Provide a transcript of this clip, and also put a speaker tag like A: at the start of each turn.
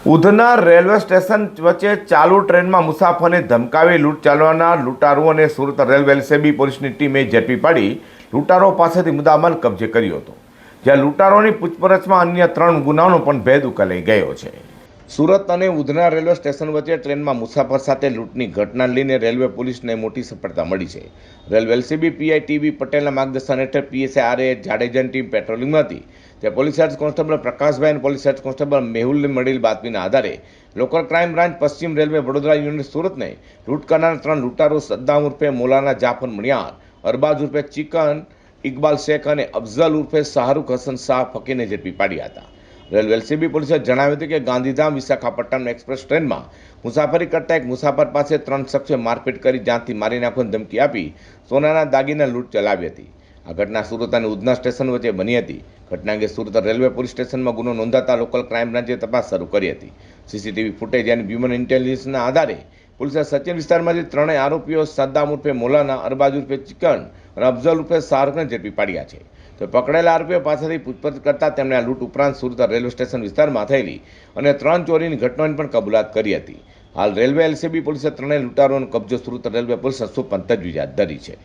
A: Udhna railway station વચ્ચે ચાલુ ટ્રેનમાં મુસાફરોને ધમકાવી લૂંટ ચાલવાના લૂંટારુઓને સુરત રેલવે એલસીબી પોલીસની ટીમે ઝડપી પાડી લૂંટારો પાસેથી મુદ્દામાલ કબજે કર્યો હતો, જ્યાં લૂંટારોની પૂછપરછમાં અન્ય 3 ગુનાનો પણ ભેદ ઉકેલાઈ ગયો છે. સુરત અને ઉધના રેલવે સ્ટેશન વચ્ચે ટ્રેનમાં મુસાફર સાથે લૂંટની ઘટના લઈને રેલવે પોલીસને મોટી સફળતા મળી છે. રેલવે એલસીબી પીઆઈ ટીબી પટેલના માર્ગદર્શન હેઠળ પીએસઆઈ આરએ જાડેજાની ટીમ પેટ્રોલિંગમાં હતી. તે પોલીસ હેડ કોન્સ્ટેબલ પ્રકાશભાઈ અને પોલીસ હેડ કોન્સ્ટેબલ મેહુલને મળેલ બાતમીના આધારે લોકલ ક્રાઇમ બ્રાન્ચ પશ્ચિમ રેલવે વડોદરા યુનિટ સુરતને લૂંટ કરનાર 3 લૂંટારો સદ્દામ ઉર્ફે મોલાના જાફર મણિયાર, અરબાઝ ઉર્ફે ચિકન ઇકબાલ શેખ અને અફઝલ ઉર્ફે શાહરૂખ હસન શાહ ફકીરને ઝડપી પાડ્યા હતા. રેલવે એલસીબી પોલીસે જણાવ્યું હતું કે ગાંધીધામ વિશાખાપટ્ટનમ એક્સપ્રેસ ટ્રેનમાં મુસાફરી કરતા એક મુસાફર પાસે 3 શખ્સોએ મારપીટ કરી જાનથી મારી નાખવાની ધમકી આપી સોનાના દાગીના લૂંટ ચલાવી હતી. આ ઘટના સુરત અને ઉધના સ્ટેશન વચ્ચે બની હતી. ઘટના અંગે સુરત રેલવે પોલીસ સ્ટેશનમાં ગુનો નોંધાતા લોકલ ક્રાઇમ બ્રાન્ચે તપાસ શરૂ કરી હતી. સીસીટીવી ફૂટેજ અને હ્યુમન ઇન્ટેલિજન્સના આધારે પોલીસે સચિન વિસ્તારમાંથી 3 આરોપીઓ સદ્દામ ઉર્ફે મોલાના, અરબાઝ ઉર્ફે ચિકન અને અફઝલ ઉર્ફે શાહરૂખને ઝડપી પાડ્યા છે. તો પકડાયેલા આરોપીઓ પાસેથી પૂછપરછ કરતા તેમણે આ લૂંટ ઉપરાંત સુરત રેલવે સ્ટેશન વિસ્તારમાં થયેલી અને 3 ચોરીની ઘટનાઓની પણ કબૂલાત કરી હતી. હાલ રેલવે એલસીબી પોલીસે 3 લૂંટારોનો કબજો સુરત રેલવે પોલીસને સોંપવાની તજવીજ હાથ ધરી છે.